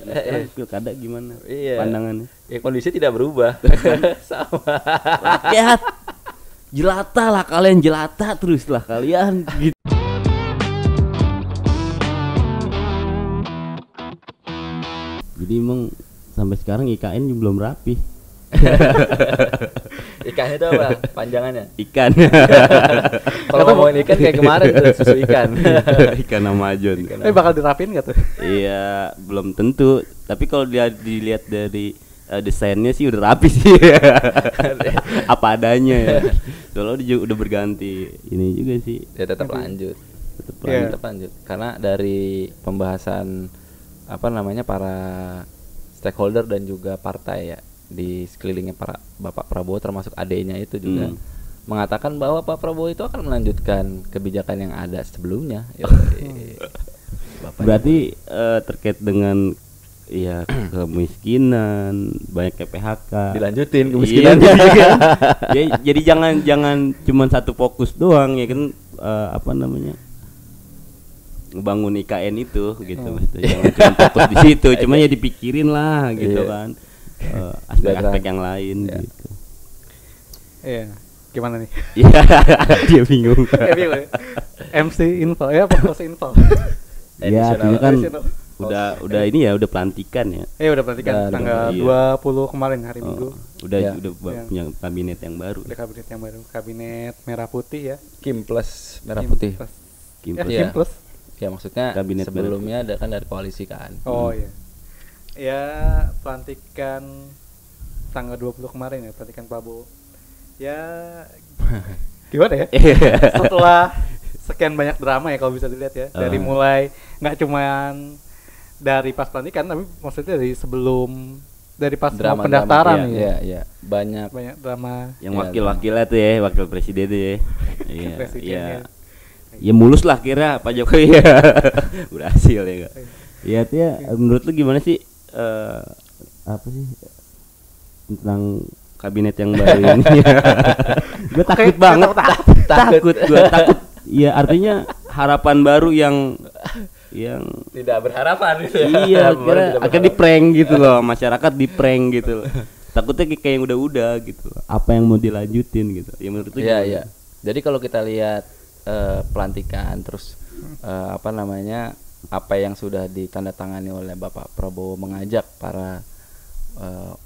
Sekarang pilkada gimana? Iya. Pandangannya. Ya kondisi tidak berubah. Sama. Rakyat jelata lah kalian, jelata terus lah kalian gitu. Jadi emang sampai sekarang IKN juga belum rapi. Ikan itu apa? Panjangannya? Ikan. Kalau ngomongin ikan kayak kemarin tuh susu ikan. Ikan Amazon. Bakal dirapin gak tuh? Iya, belum tentu. Tapi kalau dia dilihat dari desainnya sih udah rapi sih. Apa adanya ya. Soalnya dia udah berganti. Ini juga sih. Ya tetap lanjut. Tetap lanjut. Karena dari pembahasan para stakeholder dan juga partai ya di sekelilingnya para Bapak Prabowo termasuk adenya itu juga mengatakan bahwa Pak Prabowo itu akan melanjutkan kebijakan yang ada sebelumnya. Berarti terkait dengan ya kemiskinan, banyak PHK. Dilanjutin kemiskinan. Iya, jadi jangan cuma satu fokus doang ya kan, ngebangun IKN itu gitu, maksudnya jangan cuma fokus di situ, cuma ya dipikirin lah gitu kan, aspek-aspek yang lain gitu. Iya, gimana nih? Dia bingung. MC info ya, fokus info. Ya, artinya kan udah ini ya, udah pelantikan ya. Udah pelantikan tanggal 20 kemarin hari Minggu. Udah punya kabinet yang baru. Udah kabinet yang baru, kabinet merah putih ya. Kim plus merah putih. Kim plus. Ya maksudnya kabinet sebelumnya ada kan dari koalisi kan. Oh iya. Ya pelantikan tanggal 20 kemarin ya, pelantikan Prabowo. Ya gimana ya? Setelah sekian banyak drama ya kalau bisa dilihat ya, dari mulai nggak cuman dari pas pelantikan tapi maksudnya dari pas drama, pendaftaran ya. Banyak drama. Yang wakil-wakilnya tuh ya, wakil presiden tuh ya. Iya. Ya mulus lah kira Pak Jokowi ya. Berhasil ya enggak? Iya tuh ya, menurut lu gimana sih tentang kabinet yang baru ini? Gue takut banget. Takut. Iya, artinya harapan baru yang tidak berharapan gitu ya. Iya, akan di-prank gitu loh, masyarakat di-prank gitu loh. Takutnya kayak yang udah gitu. Apa yang mau dilanjutin gitu. Ya menurut lu gimana? Iya. Jadi kalau kita lihat pelantikan terus apa yang sudah ditandatangani oleh Bapak Prabowo mengajak para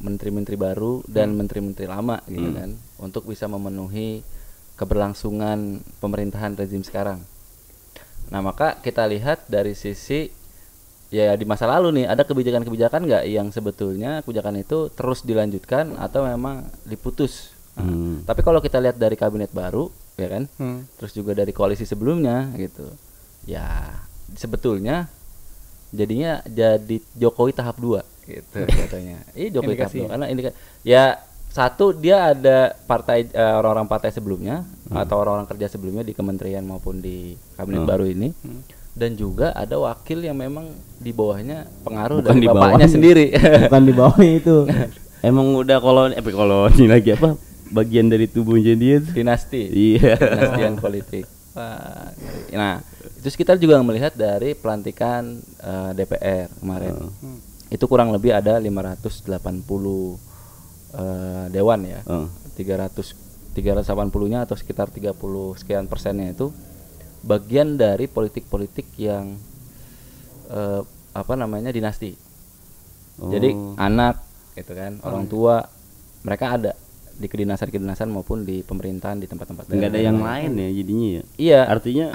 menteri-menteri baru dan menteri-menteri lama gitu kan untuk bisa memenuhi keberlangsungan pemerintahan rezim sekarang. Nah, maka kita lihat dari sisi ya di masa lalu nih, ada kebijakan-kebijakan nggak yang sebetulnya kebijakan itu terus dilanjutkan atau memang diputus. Tapi kalau kita lihat dari kabinet baru ya kan, terus juga dari koalisi sebelumnya gitu, ya sebetulnya jadinya jadi Jokowi tahap 2 gitu katanya. Jokowi tahap 2 karena ini ya satu, dia ada partai orang-orang partai sebelumnya atau orang-orang kerja sebelumnya di kementerian maupun di kabinet baru ini, dan juga ada wakil yang memang di bawahnya pengaruh bukan dari bapaknya sendiri. Bukan di bawahnya itu. Emang udah koloni lagi bagian dari tubuhnya dia tuh. Dinasti. Iya. Dinastian politik. Nah, terus kita juga melihat dari pelantikan DPR kemarin. Itu kurang lebih ada 580 dewan ya. 380-nya atau sekitar 30 sekian persennya itu bagian dari politik-politik yang dinasti. Jadi anak gitu kan, orang tua mereka ada di kedinasan maupun di pemerintahan di tempat-tempat. Nggak ada yang lain ya jadinya ya. Iya. Artinya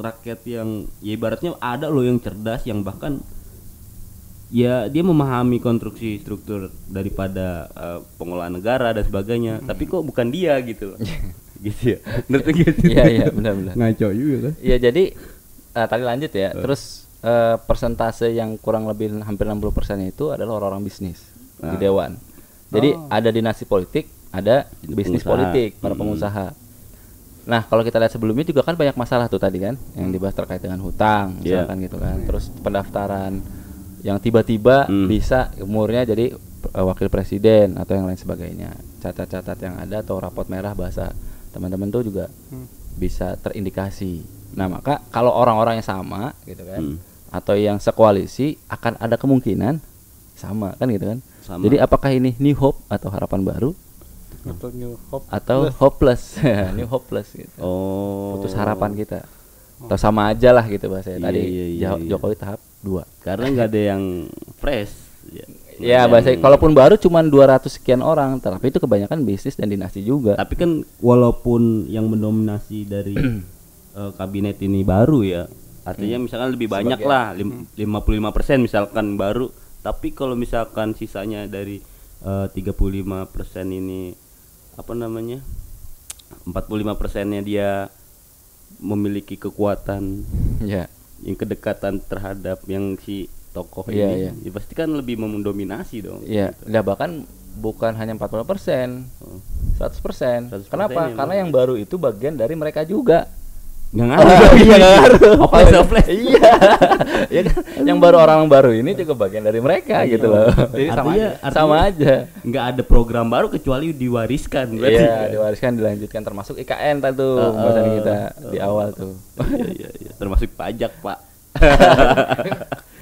rakyat yang ya ibaratnya ada loh yang cerdas, yang bahkan ya dia memahami konstruksi struktur daripada pengelolaan negara dan sebagainya, tapi kok bukan dia gitu. Gitu ya. Menurut gitu. Iya, benar-benar. Ngaco juga kan. Iya, jadi tadi lanjut ya. Terus persentase yang kurang lebih hampir 60% itu adalah orang-orang bisnis di dewan. Jadi ada dinasti politik, ada bisnis politik, para pengusaha. Nah, kalau kita lihat sebelumnya juga kan banyak masalah tuh tadi kan, yang dibahas terkait dengan hutang, misalkan gitu kan. Terus pendaftaran yang tiba-tiba bisa umurnya jadi wakil presiden atau yang lain sebagainya. Catat-catat yang ada atau rapot merah bahasa teman-teman tuh juga bisa terindikasi. Nah, maka kalau orang-orangnya sama gitu kan, atau yang sekoalisi akan ada kemungkinan sama kan gitu kan. Sama. Jadi apakah ini new hope atau harapan baru Atau New Hope atau hopeless? New hopeless gitu. Oh. Putus harapan kita. Atau sama aja lah gitu bahasanya. Tadi Iya. Jokowi tahap 2. Karena nggak ada yang fresh. Ya bahasa kalaupun baru cuman 200 sekian orang, tapi itu kebanyakan bisnis dan dinasti juga. Tapi kan walaupun yang mendominasi dari kabinet ini baru ya, artinya misalkan lebih banyak lah 55% misalkan baru. Tapi kalau misalkan sisanya dari 35% ini apa namanya 45%-nya dia memiliki kekuatan Ya. yang kedekatan terhadap yang si tokoh Iya, ini, iya. ya pasti kan lebih mendominasi dong. Iya, ya bahkan bukan hanya 40%, 100%. 100% Kenapa? ya, Karena Bang. yang baru itu bagian dari mereka juga. Nggak ngaruh. Iya, nggak ngaruh. Oples. Iya. Ya kan? Yang baru orang baru ini juga bagian dari mereka gitu loh. Jadi Artinya Sama aja. nggak ada program baru kecuali diwariskan berarti. Iya, diwariskan dilanjutkan termasuk IKN tadi tuh bahasan kita di awal tuh. Iya. Termasuk pajak, Pak.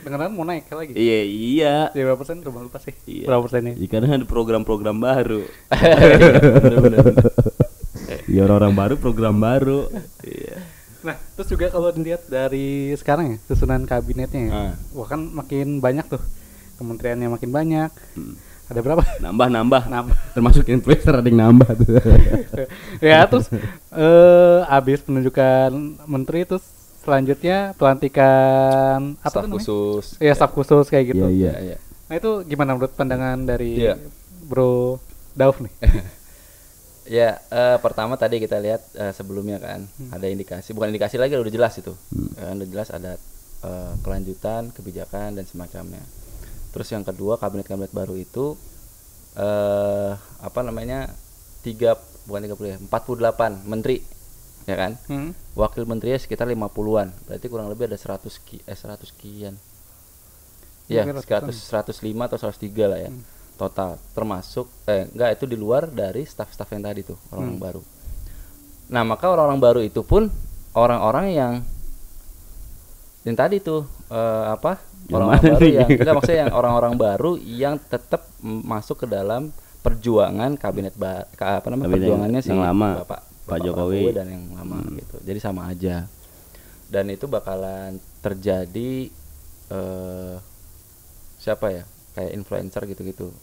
dengeran mau naik lagi. Iya. Jadi berapa persen? Coba lupa sih. Iya. Berapa persennya? Ya, karena ada program-program baru. Bener-bener. Ya orang-orang baru program baru. Iya. Nah, terus juga kalau dilihat dari sekarang ya, susunan kabinetnya ya. Ah. Wah kan makin banyak tuh. Kementeriannya makin banyak. Hmm. Ada berapa? Nambah. Nambah. Termasuk influencer ada yang nambah tuh. Ya, terus habis penunjukan menteri terus selanjutnya pelantikan apa Staf tuh namanya? khusus. Iya, staf khusus kayak gitu. Iya. Iya. Nah, itu gimana menurut pandangan dari Iya. Bro Dauf nih? Ya, pertama tadi kita lihat sebelumnya kan ada indikasi, bukan indikasi lagi udah jelas itu. Udah jelas ada kelanjutan kebijakan dan semacamnya. Terus yang kedua kabinet baru itu apa namanya 48 menteri ya kan. Wakil menterinya sekitar 50-an. Berarti kurang lebih ada 100 sekian. Ya, Mungkin 105 atau 103 lah ya. Total termasuk enggak itu di luar dari staf-staf yang tadi tuh orang-orang baru. Nah, maka orang-orang baru itu pun orang-orang yang tadi tuh apa? Yang Orang-orang mana baru nih? yang enggak maksudnya yang orang-orang baru yang tetap masuk ke dalam perjuangan kabinet apa namanya? Kabinet Perjuangannya si yang lama, Bapak Jokowi. dan yang lama gitu. Jadi sama aja. Dan itu bakalan terjadi siapa ya? Kayak influencer gitu-gitu.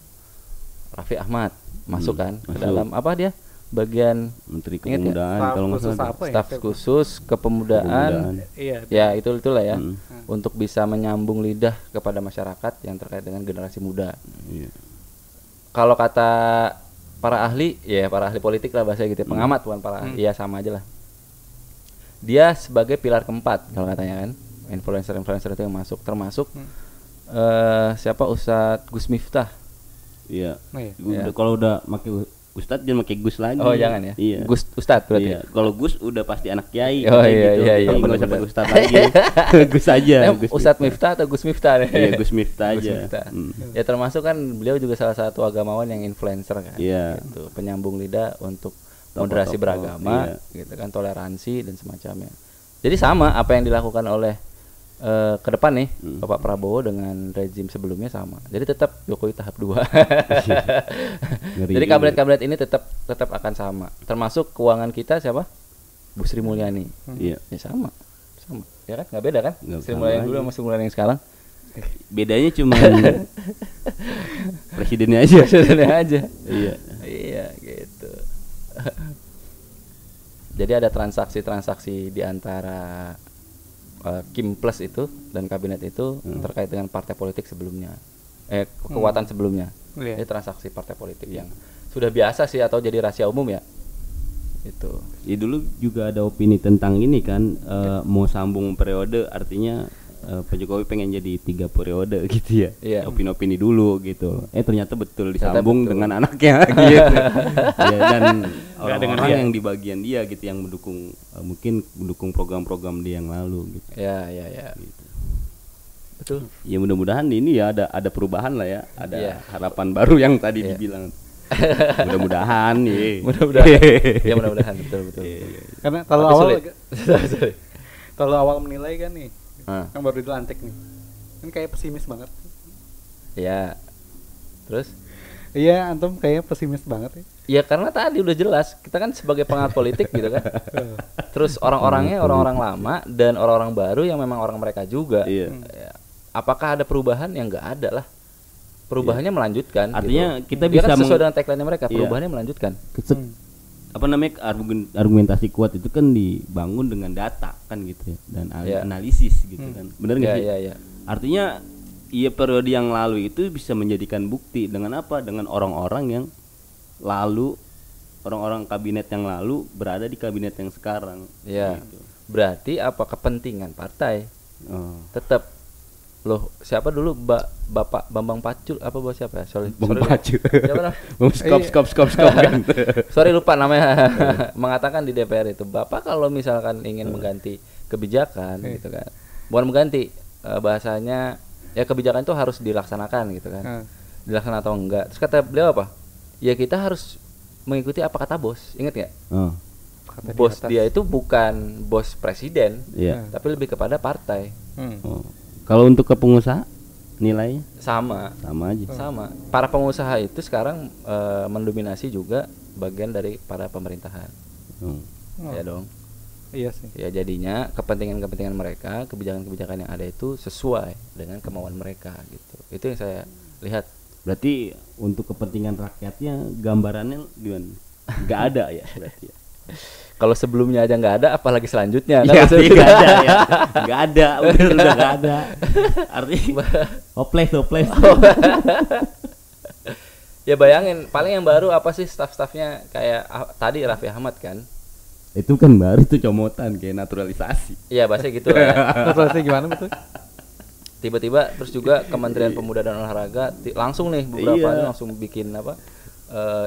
Raffi Ahmad masuk kan ke masuk. dalam apa dia? Bagian Menteri Ingat ya? Kepemudaan Staf kalau nggak khusus salah. apa ya? staf khusus kepemudaan. Iya. Ya, itulah ya. Hmm. Untuk bisa menyambung lidah kepada masyarakat yang terkait dengan generasi muda. Iya. Kalau kata para ahli, ya para ahli politik lah bahasa gitu, pengamat bukan para ahli, ya sama aja lah. Dia sebagai pilar keempat kalau katanya kan, influencer itu yang masuk, termasuk siapa Ustadz Gus Miftah. Iya. Oh, iya. Udah, kalau udah pakai Ustadz jangan pakai Gus lagi. Oh jangan ya, Iya. Gus Ustadz berarti. Iya. Kalau Gus udah pasti anak kiai. Oh, kayak iya, gitu. iya, Jadi nggak benar, usah pakai benar. Ustadz lagi. Gus aja. Gus Ustadz Miftah atau Gus Miftah nih? Iya, Gus Miftah Gus aja. Miftah. Hmm. Ya termasuk kan beliau juga salah satu agamawan yang influencer kan. Iya. Gitu, penyambung lidah untuk Tokoh-tokoh, moderasi beragama, iya. gitu kan, toleransi dan semacamnya. Jadi sama apa yang dilakukan oleh ke depan nih Bapak Prabowo dengan rezim sebelumnya sama. Jadi tetap Jokowi tahap 2. Ngeri Jadi juga. kabinet ini tetap akan sama. Termasuk keuangan kita siapa? Bu Sri Mulyani. Iya. Ya sama. Ya kan? Nggak beda kan? Nggak, Sri sama Mulyani dulu aja. sama Sri Mulyani yang sekarang. Bedanya cuma presidennya aja. Presidennya aja. Iya. Iya gitu. Jadi ada transaksi di antara Kim Plus itu dan kabinet itu terkait dengan partai politik sebelumnya, kekuatan sebelumnya. Iya. Ini transaksi partai politik yang sudah biasa sih atau jadi rahasia umum ya. Itu. Ya dulu juga ada opini tentang ini kan, mau sambung periode, artinya Pak Jokowi pengen jadi 3 periode gitu ya. Iya. Opini-opini dulu gitu. Ternyata betul Ternyata disambung betul. dengan anaknya gitu. Ya, dan dengan orang-orang dia. yang di bagian dia gitu yang mendukung mungkin mendukung program-program dia yang lalu gitu. Ya. Gitu. Betul. Ya mudah-mudahan ini ya ada perubahan lah ya, ada Iya. harapan baru yang tadi Iya. dibilang. Mudah-mudahan ya. Mudah-mudahan. Ya mudahan betul. Karena kalau Tapi awal sulit. Sorry. kalau awal menilai kan nih yang baru dilantik nih. Kan kayak pesimis banget. Ya. Terus? Iya, antum kayak pesimis banget ya. Ya karena tadi udah jelas kita kan sebagai pengamat politik gitu kan. Terus orang-orangnya orang-orang lama dan orang-orang baru yang memang orang mereka juga. Iya. Ya, apakah ada perubahan? Yang nggak ada lah. Perubahannya melanjutkan. Artinya gitu. kita Dia bisa kan sesuai dengan tagline mereka. Iya. Perubahannya melanjutkan. Apa namanya, argumentasi kuat itu kan dibangun dengan data kan gitu ya, dan Iya. analisis gitu kan, benar nggak Ya, sih? ya, ya. Artinya iya, periode yang lalu itu bisa menjadikan bukti dengan apa? Dengan orang-orang yang lalu, orang-orang kabinet yang lalu berada di kabinet yang sekarang. Ya. Gitu. Berarti apa kepentingan partai? Oh. Tetap loh, siapa dulu Bapak Bambang Pacul apa bos siapa ya? Sorry. Pacu. Siapa Skop kan. Sorry lupa namanya. Mengatakan di DPR itu, Bapak kalau misalkan ingin mengganti kebijakan gitu kan. Bukan mengganti, bahasanya ya kebijakan itu harus dilaksanakan gitu kan. Dilaksanakan atau enggak. Terus kata beliau apa? Ya kita harus mengikuti apa kata bos. Ingat nggak? Oh. Kata di Bos atas. dia itu bukan bos presiden, Iya. tapi lebih kepada partai. Oh. Kalau untuk ke pengusaha nilainya Sama aja. sama. Para pengusaha itu sekarang mendominasi juga bagian dari para pemerintahan. Oh. Ya dong. Iya sih. Ya jadinya kepentingan-kepentingan mereka, kebijakan-kebijakan yang ada itu sesuai dengan kemauan mereka gitu. Itu yang saya lihat. Berarti untuk kepentingan rakyatnya gambarannya gimana? Nggak ada ya berarti ya. Kalau sebelumnya aja nggak ada, apalagi selanjutnya. Ya, Kan nggak ada ya. Nggak ada, udah nggak ada. Artinya hopeless. Ya bayangin, paling yang baru apa sih staff-staffnya kayak tadi Raffi Ahmad kan? Itu kan baru itu comotan kayak naturalisasi. Iya bahasa gitu lah ya. Naturalisasi gimana betul? Tiba-tiba terus juga Kementerian Pemuda dan Olahraga langsung nih beberapa Iya. ini langsung bikin apa?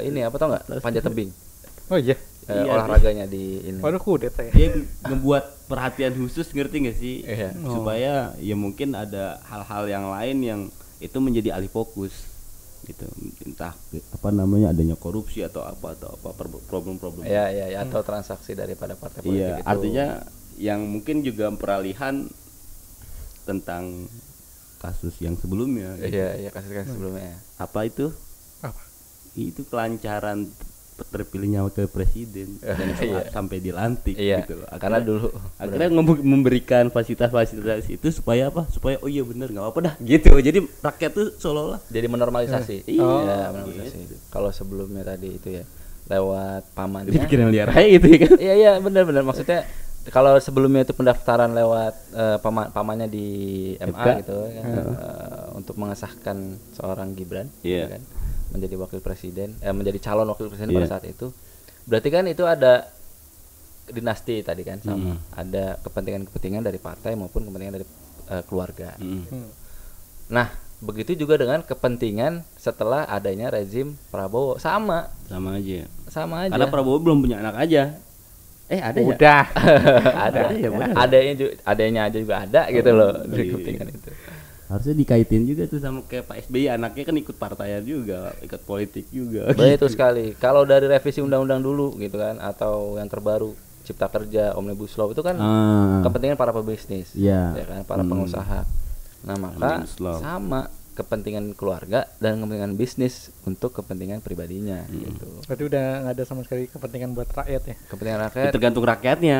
Ini apa tau nggak? Panjat tebing. Oh iya. Iya, olahraganya di ini. Waduh kudeta ya. Dia ngebuat perhatian khusus, ngerti nggak sih? Iya. Supaya ya mungkin ada hal-hal yang lain yang itu menjadi alih fokus gitu. Entah apa namanya, adanya korupsi atau apa problem-problem. Ya, atau transaksi daripada partai politik Iya, itu. artinya yang mungkin juga peralihan tentang kasus yang sebelumnya. Gitu. Iya, kasus-kasus sebelumnya. Apa itu? Apa? Itu kelancaran terpilihnya wakil presiden dan Iya. sampai dilantik Iya. gitu loh. Karena dulu Akhirnya memberikan fasilitas-fasilitas itu supaya apa? Supaya oh iya bener nggak apa-apa dah gitu. Jadi rakyat tuh seolah-olah jadi menormalisasi. Iya. Oh, Iya, menormalisasi. gitu. Kalau sebelumnya tadi itu ya lewat pamannya. jadi bikin yang liar aja gitu ya kan. Iya, benar-benar maksudnya kalau sebelumnya itu pendaftaran lewat pamannya di MA FK. gitu kan, untuk mengesahkan seorang Gibran Iya. gitu kan, menjadi wakil presiden, menjadi calon wakil presiden Iya. pada saat itu. Berarti kan itu ada dinasti tadi kan sama. Mm. Ada kepentingan-kepentingan dari partai maupun kepentingan dari keluarga. Mm. Nah, begitu juga dengan kepentingan setelah adanya rezim Prabowo sama Sama aja. aja. Karena Prabowo belum punya anak aja. Ada ya? Udah. ada ya, benar. adanya aja juga ada gitu loh dari Iya. kepentingan itu. Harusnya dikaitin juga tuh sama kayak Pak SBY, anaknya kan ikut partaian juga, ikut politik juga. Betul sekali. Kalau dari revisi undang-undang dulu gitu kan, atau yang terbaru Cipta Kerja, Omnibus Law itu kan kepentingan para pebisnis, Iya. ya kan, para pengusaha. Nah maka Omnibus Law. sama kepentingan keluarga dan kepentingan bisnis untuk kepentingan pribadinya gitu. Berarti udah nggak ada sama sekali kepentingan buat rakyat ya. Kepentingan Ya, rakyat tergantung rakyatnya.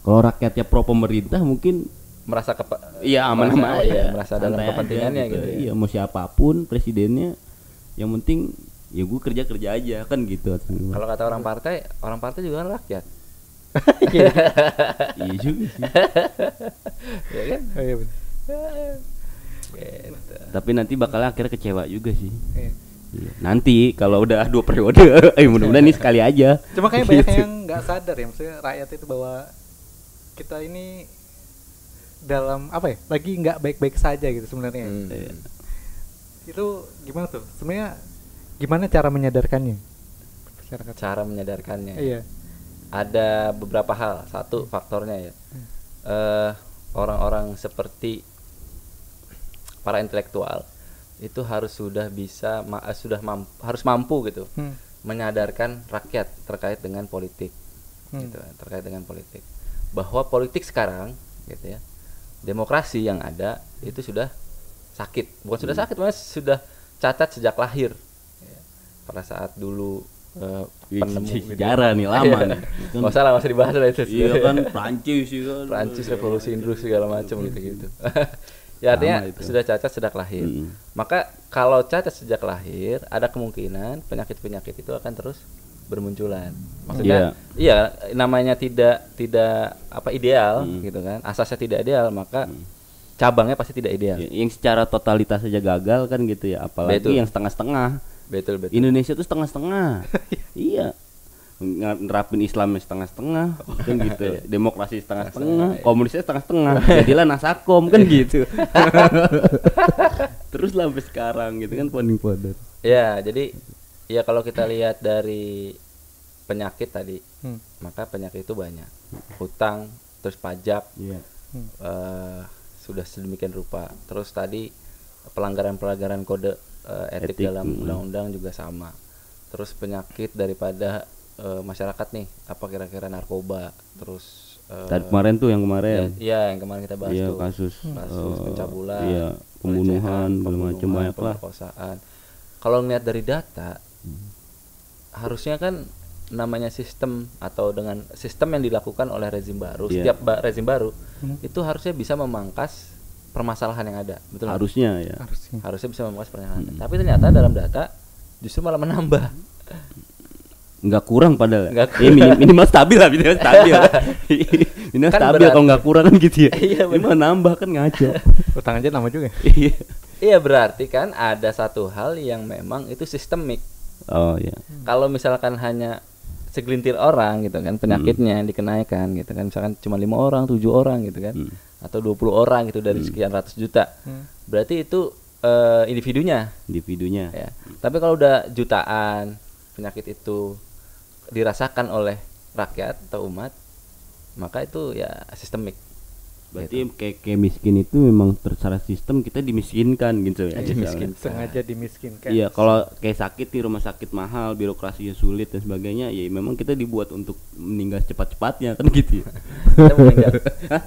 Kalau rakyatnya pro pemerintah mungkin merasa iya aman-aman aja. iya, merasa dalam Santai aja kepentingannya gitu ya. Iya, mau siapapun presidennya, yang penting ya gue kerja aja kan gitu. Kalau kata orang partai juga kan rakyat. Iya juga sih. Ya kan? Oh iya bener. Gitu. Tapi nanti bakal akhirnya kecewa juga sih. Iya. Iya. Nanti kalau udah 2 periode, mudah-mudahan ini sekali aja. Cuma kayak banyak yang nggak sadar ya, maksudnya rakyat itu bahwa kita ini dalam apa ya, lagi nggak baik-baik saja gitu sebenarnya. Iya. Itu gimana tuh? Sebenarnya gimana cara menyadarkannya? Masyarakat. Cara menyadarkannya. Iya. Ada beberapa hal. Satu faktornya ya. Orang-orang seperti para intelektual itu harus harus mampu gitu menyadarkan rakyat terkait dengan politik. Gitu, terkait dengan politik. Bahwa politik sekarang gitu ya, demokrasi yang ada itu sudah sakit, bukan sudah sakit, malah sudah cacat sejak lahir. Ya. Pada saat dulu penemu sejarah nih lama nih. Nggak usah lah, nggak usah dibahas lah itu. Iya kan Prancis juga. Prancis revolusi Industri segala macam gitu-gitu. Ya artinya sudah cacat sejak lahir. Maka kalau cacat sejak lahir, ada kemungkinan penyakit-penyakit itu akan terus bermunculan. Maksudnya iya namanya tidak apa ideal gitu kan. Asasnya tidak ideal, maka cabangnya pasti tidak ideal. Yang secara totalitas saja gagal kan gitu ya, apalagi Betul. yang setengah-setengah. Betul. Indonesia tuh setengah-setengah. Iya. Nerapin Islamnya setengah-setengah kan gitu. Demokrasi setengah-setengah, komunisnya setengah-setengah. Jadilah Nasakom kan gitu. Terus lah sampai sekarang gitu kan poding-podor. Ya, jadi ya kalau kita lihat dari penyakit tadi, maka penyakit itu banyak. Hutang, terus pajak. Iya. Sudah sedemikian rupa. Terus tadi pelanggaran-pelanggaran kode etik dalam undang-undang juga sama. Terus penyakit daripada masyarakat nih, apa kira-kira narkoba, terus tadi kemarin tuh yang kemarin. Iya, yang kemarin kita bahas tuh. kasus pencabulan, iya, pembunuhan, segala macam banyak lah. Pemerkosaan. Kalau ngeliat dari data, harusnya kan namanya sistem atau dengan sistem yang dilakukan oleh rezim baru, setiap rezim baru itu harusnya bisa memangkas permasalahan yang ada, betul? Harusnya ya. Harusnya bisa memangkas permasalahan. Tapi ternyata dalam data justru malah menambah. Nggak kurang padahal. Minimal stabil lah, minimal stabil. Minimal Kan stabil, kalau nggak kurang kan gitu ya. Iya, minimal nambah kan ngaco. Utang aja nama juga. Iya, berarti kan ada satu hal yang memang itu sistemik. Oh iya. Kalau misalkan hanya segelintir orang gitu kan penyakitnya yang dikenaikan gitu kan, misalkan cuma 5 orang, 7 orang gitu kan, atau 20 orang gitu dari sekian ratus juta, berarti itu individunya ya. Tapi kalau udah jutaan penyakit itu dirasakan oleh rakyat atau umat, maka itu ya sistemik. Berarti kayak miskin itu memang secara sistem kita dimiskinkan gitu ya. Sengaja dimiskinkan. Iya, kalau kayak sakit di rumah sakit mahal, birokrasinya sulit dan sebagainya, ya memang kita dibuat untuk meninggal cepat-cepatnya kan gitu.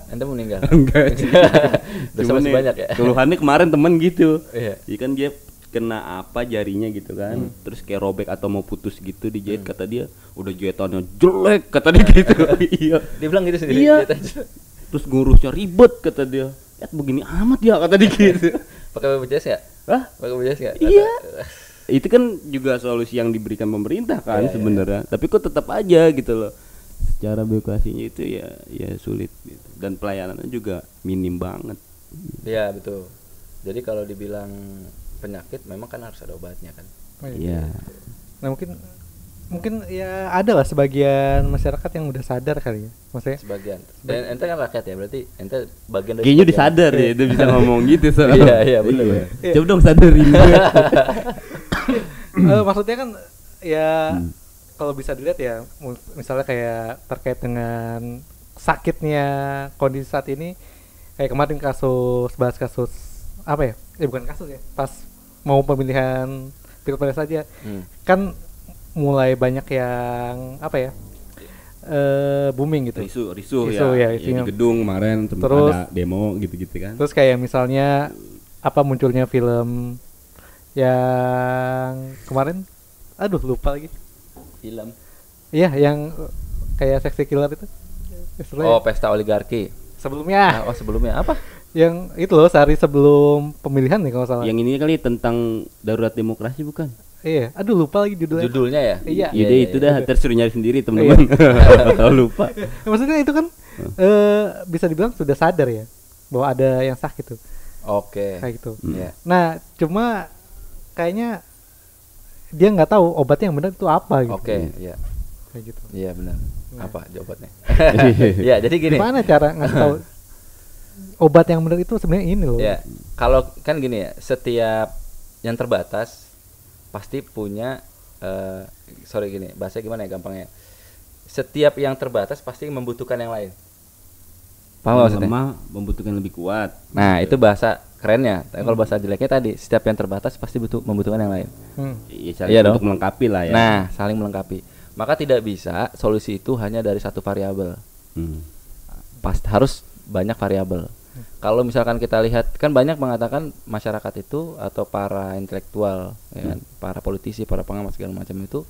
Anda mau meninggal? Enggak. Dosa masih banyak ya. Keluhannya kemarin temen gitu. Iya. Iya kan dia kena apa jarinya gitu kan, terus kayak robek atau mau putus gitu dijahit, kata dia udah jahitannya jelek kata dia gitu. Iya. Dia bilang gitu sendiri. Iya. Terus ngurusnya ribet kata dia. Begini amat ya kata dia gitu. Pakai BPJS ya? Hah? Pakai BPJS ya? Iya. Itu kan juga solusi yang diberikan pemerintah kan sebenarnya. Tapi kok tetap aja gitu loh. Secara birokrasinya itu ya sulit gitu. Dan pelayanannya juga minim banget. Iya, betul. Jadi kalau dibilang penyakit memang kan harus ada obatnya kan. Iya. Nah, mungkin ya ada lah sebagian masyarakat yang udah sadar kali ya, maksudnya sebagian. Dan ente kan rakyat ya, berarti ente bagian dari. Kayaknya udah sadar ya, itu bisa ngomong gitu soalnya. Iya benar. Coba dong sadarin gue. Maksudnya kan ya kalau bisa dilihat ya, misalnya kayak terkait dengan sakitnya kondisi saat ini, kayak kemarin bahas kasus apa ya? Bukan kasus ya, pas mau pemilihan pilpres saja kan mulai banyak yang apa ya, booming gitu, risu ya di gedung kemarin terus ada demo gitu-gitu kan. Terus kayak misalnya apa munculnya film yang kemarin, lupa lagi film. Iya, yang kayak Sexy Killer itu. Pesta Oligarki. Sebelumnya. Sebelumnya apa? Yang itu loh, sehari sebelum pemilihan nih kalau salah. Yang ini kali tentang darurat demokrasi bukan? Iya, lupa lagi judulnya. Judulnya ya? Iya. Itu dah tersuruh nyari sendiri teman-teman. Tahu lupa. Maksudnya itu kan bisa dibilang sudah sadar ya bahwa ada yang sakit tuh. Oke. Kayak gitu. Yeah. Nah, cuma kayaknya dia nggak tahu obatnya yang benar itu apa gitu. Oke, iya. Kayak gitu. Iya benar. Nah. Apa jawabannya? Ya, jadi gini. Gimana cara ngasih tahu obat yang benar itu sebenarnya ini loh. Ya, kalau kan gini ya, setiap yang terbatas pasti punya bahasa gimana ya gampangnya. Setiap yang terbatas pasti membutuhkan yang lain. Paham maksudnya? Lemah membutuhkan lebih kuat. Nah, itu bahasa kerennya. Tapi kalau bahasa jeleknya tadi, setiap yang terbatas pasti membutuhkan yang lain. Iya dong. Untuk melengkapi lah ya. Nah, saling melengkapi. Maka tidak bisa solusi itu hanya dari satu variabel. Harus banyak variabel. Kalau misalkan kita lihat kan banyak mengatakan masyarakat itu atau para intelektual, ya kan, para politisi, para pengamat segala macam itu,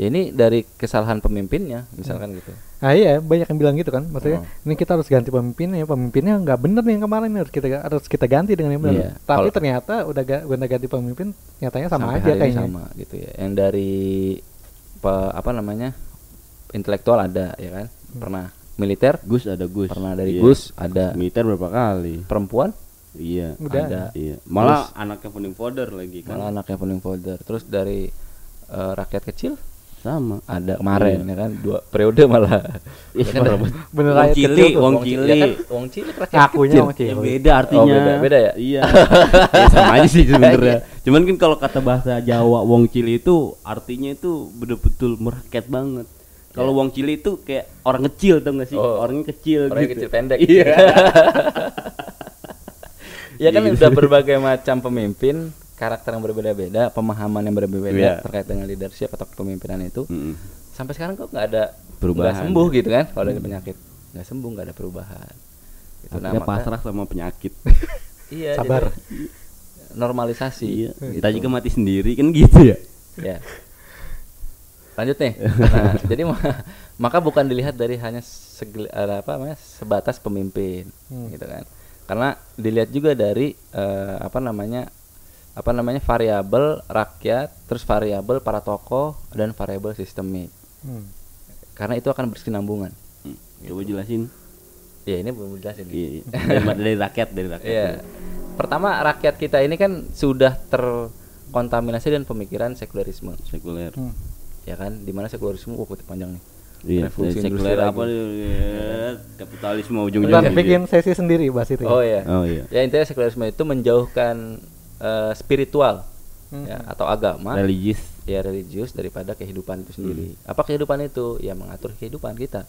ya ini dari kesalahan pemimpinnya, misalkan gitu. Nah iya, banyak yang bilang gitu kan. Maksudnya ini kita harus ganti pemimpinnya nggak bener nih yang kemarin, harus kita ganti dengan yang benar. Iya. Tapi ternyata udah ganti pemimpin, nyatanya sama Sampai aja hari ini kayaknya. sama gitu ya. Yang dari intelektual ada, ya kan, pernah militer, Gus ada Gus. pernah dari Iya. Gus ada, Militer berapa kali? perempuan Iya. Udah ada, Iya. Malah anaknya founding father lagi kan. malah anaknya founding father. Terus dari rakyat kecil Sama. ada kemarin, ya kan, 2 periode malah. Iya, Ya kan, Bener Wong rakyat Cili, kecil tuh. Wong ya Cili. kan, Wong Cili rakyat Ngakunya kecil. Wong Cili. Ya beda artinya. beda ya? Iya. Ya, sama aja sih sebenarnya. Cuman kan kalau kata bahasa Jawa Wong Cili itu artinya itu betul-betul merakyat banget. Kalau Wong Cili itu kayak orang kecil, tau gak sih? Oh, Orangnya kecil Orangnya gitu. kecil pendek. Iya. Ya kan Gitu. udah berbagai macam pemimpin, karakter yang berbeda-beda, pemahaman yang berbeda-beda Iya. terkait dengan leadership atau kepemimpinan itu. Mm-mm. Sampai sekarang kok nggak ada Perubahan, nggak sembuh ya. gitu kan? Kalau dari penyakit nggak sembuh, nggak ada perubahan. Itu Akhirnya pasrah sama penyakit. Iya. Sabar. jadi normalisasi. Iya. gitu. Kita juga mati sendiri kan gitu ya. Ya. Lanjut nih. Nah, jadi maka bukan dilihat dari hanya sebatas pemimpin, gitu kan. Karena dilihat juga dari variabel rakyat, terus variabel para tokoh dan variabel sistemik. Karena itu akan berkesinambungan. Coba jelasin. Ya ini belum jelasin. Iya. Dari rakyat. Iya. Pertama, rakyat kita ini kan sudah terkontaminasi dengan pemikiran sekularisme. Sekuler. Ya kan, dimana sekularisme panjang nih. Iya, Revolusi dari industri sekuler lagi. apa ya, kapitalisme Bentar, ujung-ujungnya. bikin sesi sendiri bahas itu. Oh iya. Oh iya. Ya intinya sekularisme itu menjauhkan spiritual ya, atau agama, Religius. ya religius daripada kehidupan itu sendiri. Apa kehidupan itu? Ya mengatur kehidupan kita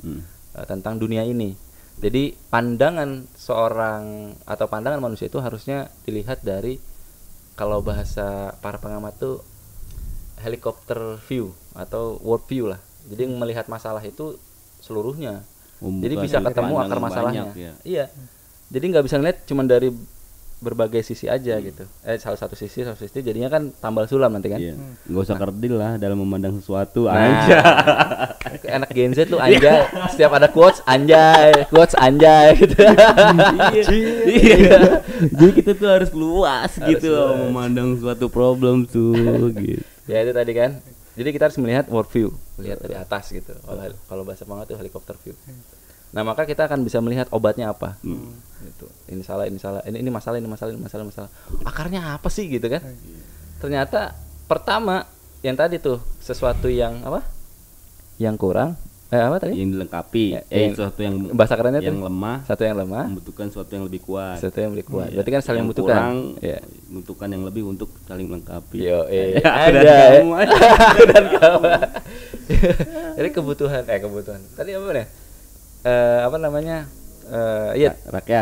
tentang dunia ini. Jadi pandangan seorang atau pandangan manusia itu harusnya dilihat dari, kalau bahasa para pengamat tuh, helikopter view atau world view lah. Jadi melihat masalah itu seluruhnya. Jadi Bukan bisa dari ketemu pandangan akar masalahnya. banyak, ya. Iya. Jadi nggak bisa ngeliat cuma dari berbagai sisi aja gitu. Salah satu sisi jadinya kan tambal sulam nanti kan. Iya. Nggak usah kerdil lah dalam memandang sesuatu Nah, aja. Enak Gen Z lu anjay. Setiap ada quotes anjay gitu. Iya. Jadi kita tuh harus luas Harus gitu luas. memandang suatu problem tuh gitu. Ya itu tadi kan. Jadi kita harus melihat world view, lihat dari atas gitu. Kalau bahasa banget tuh helikopter view. Nah, maka kita akan bisa melihat obatnya apa. Gitu. Ini salah. Ini masalah. Akarnya apa sih gitu kan? Ternyata pertama yang tadi tuh sesuatu yang apa? Yang kurang. Apa tadi? Yang dilengkapi, yang sesuatu yang bahasa kerennya yang tuh lemah satu yang lemah, membutuhkan sesuatu yang lebih kuat. satu yang lebih kuat. Iya. Berarti kan saling Yang membutuhkan. kurang, Iya. membutuhkan yang lebih untuk saling melengkapi. Yo, Ya, ada dan kamu aja. dan kawan. Jadi kebutuhan. Tadi apa nih? Apa namanya? Iya,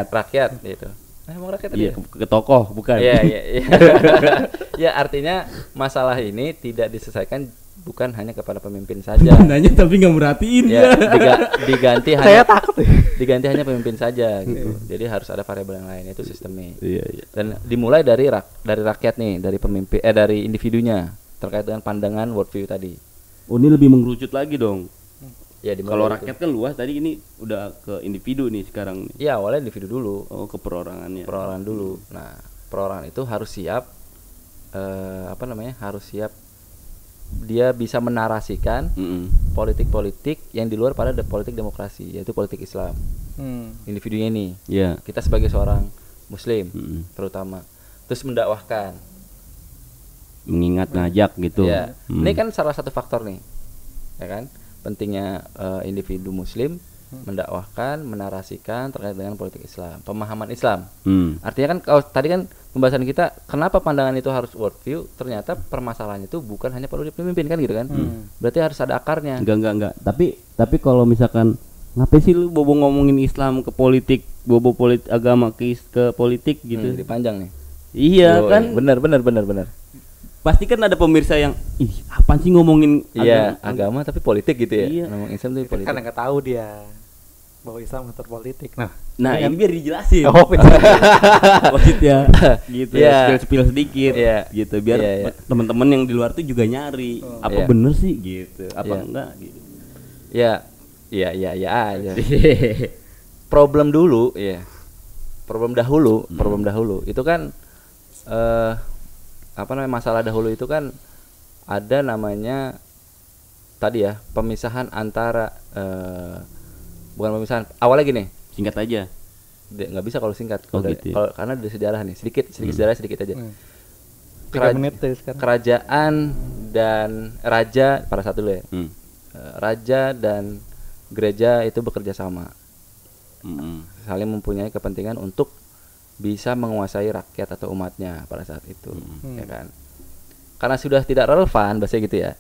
rakyat gitu. Emang rakyat tadi. Iya, ke tokoh bukan. Iya. Ya, artinya masalah ini tidak diselesaikan bukan hanya kepada pemimpin saja. Nanya tapi nggak merhatiin Ya, diganti Saya hanya takut ya. diganti hanya pemimpin saja gitu. Jadi harus ada variabel yang lain, yaitu sistemik. Iya. Dan dimulai dari rakyat nih, dari pemimpin dari individunya terkait dengan pandangan worldview tadi. Oh, ini lebih mengerucut lagi dong. Ya dimulai Kalau dari rakyat kan luas, tadi ini udah ke individu nih sekarang nih. itu. Ya awalnya individu dulu, Oh, ke perorangannya. perorangan dulu. Nah, perorangan itu harus siap harus siap dia bisa menarasikan politik-politik yang di luar pada politik demokrasi, yaitu politik Islam. Individunya ini, Iya. kita sebagai seorang muslim Mm-mm. terutama, terus mendakwahkan. Mengingat ngajak gitu. Ya, ini kan salah satu faktor nih, ya kan, pentingnya individu muslim mendakwahkan, menarasikan terkait dengan politik Islam, pemahaman Islam. Artinya kan kalau tadi kan pembahasan kita, kenapa pandangan itu harus worldview? Ternyata permasalahannya itu bukan hanya perlu dipimpin kan gitu kan? Berarti harus ada akarnya. Enggak. Tapi kalau misalkan ngapain sih lu bobo ngomongin Islam ke politik, bobo agama ke politik gitu. Jadi panjang nih. Iya Yo, kan? Benar. Pasti kan ada pemirsa yang apaan sih ngomongin Iya, agama tapi politik gitu ya. Iya. Ngomong Islam tapi politik. Karena nggak tahu dia bahwa Islam ngatur politik. Nah, Nah, Iya kan? ini biar dijelasin. Oh, Maksudnya gitu. Iya. Spill sedikit Iya. gitu biar Iya, iya. teman-teman yang di luar tuh juga nyari apa Iya. bener sih gitu. Apa Iya. enggak gitu. Ya, ya aja. Problem dulu, ya. Problem dahulu itu kan apa namanya, masalah dahulu itu kan ada namanya tadi ya, pemisahan antara bukan pemisahan, awalnya gini, Singkat aja. nggak bisa kalau singkat Oh, kalau gitu ya. kalau karena dari sejarah nih, sedikit sejarah sedikit aja. 3 menit dari sekarang. Kerajaan dan raja pada saat dulu ya. Hmm. Raja dan gereja itu bekerja sama, Mm-mm. saling mempunyai kepentingan untuk bisa menguasai rakyat atau umatnya pada saat itu, ya kan? Karena sudah tidak relevan, bahasa gitu ya.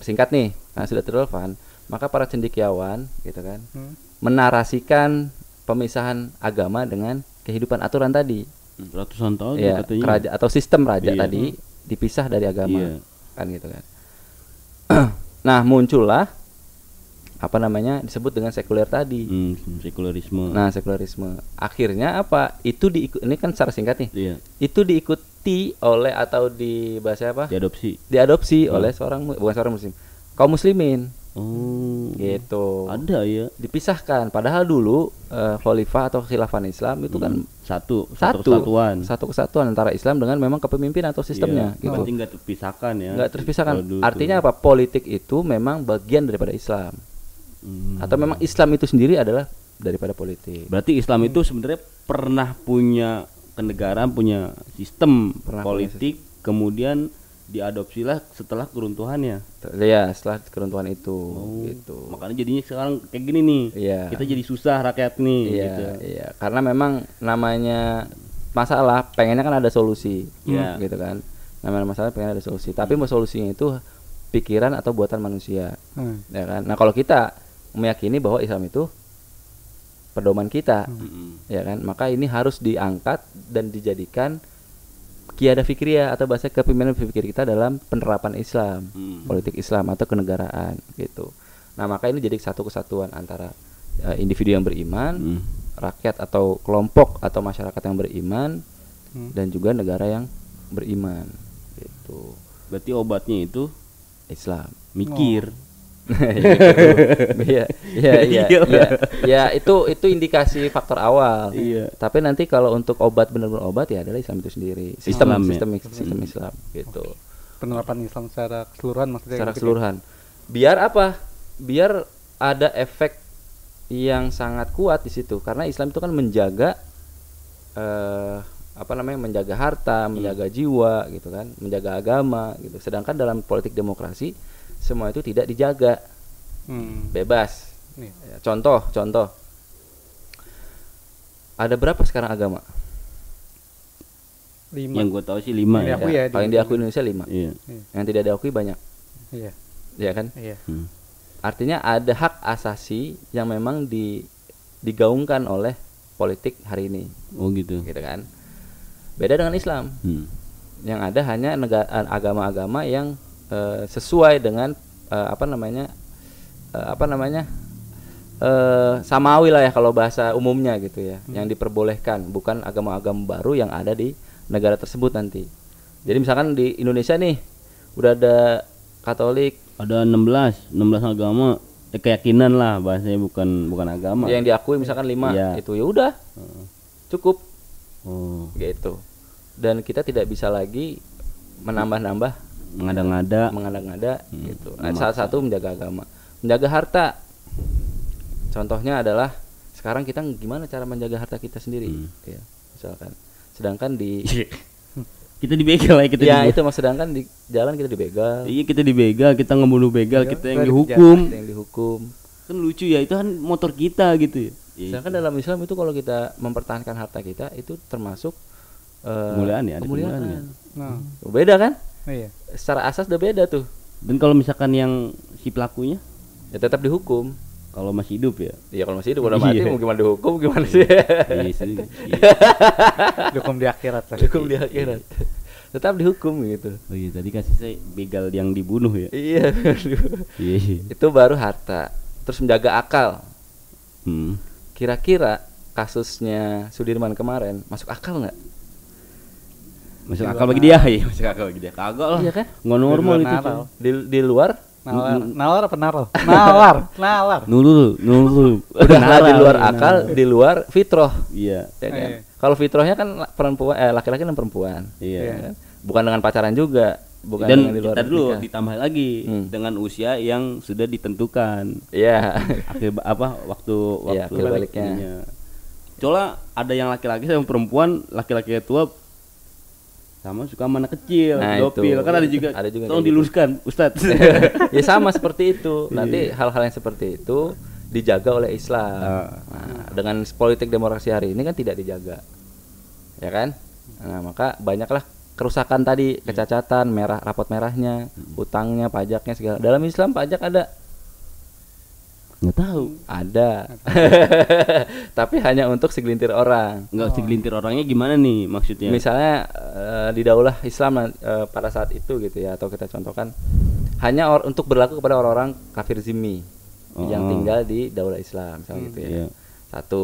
Singkat nih, karena sudah tidak relevan, maka para cendekiawan, gitu kan, menarasikan pemisahan agama dengan kehidupan aturan tadi, Ratusan tahun ya, katanya. kerajaan atau sistem raja Iya. tadi dipisah dari agama, Iya. kan gitu kan. Nah, muncullah apa namanya disebut dengan sekuler tadi. Sekularisme. Nah, sekularisme. Akhirnya apa? Itu ini kan secara singkat nih. Iya, Itu diikuti oleh atau di bahasa apa? diadopsi. Diadopsi oleh bukan seorang muslim, kaum muslimin. Oh. Gitu. Ada ya. Dipisahkan. Padahal dulu khalifah atau khilafah Islam itu kan Satu kesatuan antara Islam dengan memang kepemimpinan atau sistemnya, Iya, gitu. berarti nggak terpisahkan ya. Nggak terpisahkan. Kalau dulu Artinya tuh. apa? Politik itu memang bagian daripada Islam. Atau memang Islam itu sendiri adalah daripada politik. Berarti Islam itu sebenarnya pernah punya kenegaraan, punya sistem Pernah politik, kemudian diadopsilah setelah keruntuhannya. Ya, setelah keruntuhan itu, gitu. Makanya jadinya sekarang kayak gini nih. Iya. Kita jadi susah rakyat nih. Iya, Gitu. iya. Karena memang namanya masalah, pengennya kan ada solusi, Iya. gitu kan. Namanya masalah pengen ada solusi. Tapi solusinya itu pikiran atau buatan manusia, ya kan. Nah, kalau kita meyakini bahwa Islam itu pedoman kita, ya kan, maka ini harus diangkat dan dijadikan qiyadah fikriyah atau bahasa kepemimpinan fikir kita dalam penerapan Islam, politik Islam atau kenegaraan, gitu. Nah, maka ini jadi satu kesatuan antara individu yang beriman, rakyat atau kelompok atau masyarakat yang beriman, dan juga negara yang beriman, gitu. Berarti obatnya itu Islam. mikir. Iya, ya itu indikasi faktor awal. Iya. Tapi nanti kalau untuk obat, benar-benar obat, ya adalah Islam itu sendiri. Sistem Islam, ya? sistem Islam, gitu. Penerapan Islam secara keseluruhan maksudnya. Secara gitu. keseluruhan. Biar apa? Biar ada efek yang sangat kuat di situ. Karena Islam itu kan menjaga menjaga harta, menjaga jiwa, gitu kan, menjaga agama, gitu. Sedangkan dalam politik demokrasi semua itu tidak dijaga, bebas. Nih. Ya, contoh, ada berapa sekarang agama? 5. Yang gue tahu sih 5 Yang ya. diakui ya, Paling diakui Indonesia 5. Iya. Yang tidak diakui banyak, Iya. ya kan? Iya. Artinya ada hak asasi yang memang digaungkan oleh politik hari ini, Oh gitu. gitu kan? Beda dengan Islam, yang ada hanya agama-agama yang sesuai dengan samawi lah ya kalau bahasa umumnya, gitu ya, yang diperbolehkan, bukan agama-agama baru yang ada di negara tersebut nanti. Jadi misalkan di Indonesia nih udah ada Katolik, Ada 16 agama, keyakinan lah bahasanya, bukan agama. yang diakui misalkan 5, Iya. itu ya udah cukup, Oh, gitu. Dan kita tidak bisa lagi menambah-nambah, mengada-ngada. gitu. Nah, salah satu menjaga agama, menjaga harta. Contohnya adalah sekarang kita gimana cara menjaga harta kita sendiri, ya, misalkan. Sedangkan di Kita dibegal ya, itu mas, sedangkan di jalan kita dibegal, Iya, kita dibegal, kita ngebunuh begal, Begal, kita yang kita dihukum. ada yang dihukum. Kan lucu ya, itu kan motor kita gitu ya. Sedangkan dalam Islam itu kalau kita mempertahankan harta kita itu termasuk Kemuliaan ya, ada kemuliaannya. Nah, Beda kan? iya. Secara asas udah beda tuh. Dan kalau misalkan yang si pelakunya Ya tetap dihukum. kalau masih hidup ya. Iya, kalau masih hidup udah mati, Iya. mau gimana dihukum, gimana sih? Iya sih. Iya. Hukum di akhirat lah. Dihukum di akhirat. Tetap dihukum gitu. Oh iya, tadi kasih saya begal yang dibunuh ya. Iya. Iya. Itu baru harta. Terus menjaga akal. Hmm. Kira-kira kasusnya Sudirman kemarin masuk akal nggak? Masuk akal bagi dia, ya masuk akal bagi dia. Kagak lah. Iya kan? Nggak normal Di itu. luar Cuy. nalar. Di luar Nalar apa naral? Nalar. Nulu. udah nggak di luar Nalar. akal, di luar fitrah. Iya. Ya kan? Iya. Kalau fitrahnya kan perempuan laki-laki dan perempuan. Iya. Iya. Kan? Bukan dengan pacaran juga, bukan Dan dengan di luar kita dulu nikah. ditambah lagi dengan usia yang sudah ditentukan. Iya. Akhir waktu Iya, akhir baliknya. ininya. Soalnya ada yang laki-laki sama perempuan, laki-laki tua sama suka sama anak kecil, Nah, pedofil. itu. Kan ada juga. Ada juga Tolong kayak gitu. diluruskan, Ustadz. Ya sama seperti itu. Nanti hal-hal yang seperti itu dijaga oleh Islam. Nah, dengan politik demokrasi hari ini kan tidak dijaga. Ya kan? Nah, maka banyaklah kerusakan tadi, kecacatan, rapot merahnya, utangnya, pajaknya segala. Dalam Islam pajak ada. Nggak tahu. Ada. Tapi hanya untuk segelintir orang. Nggak segelintir orangnya gimana nih maksudnya? Misalnya di daulah Islam pada saat itu gitu ya, atau kita contohkan hanya untuk berlaku kepada orang-orang kafir zimmi yang tinggal di daulah Islam misalnya gitu ya. Iya. Satu,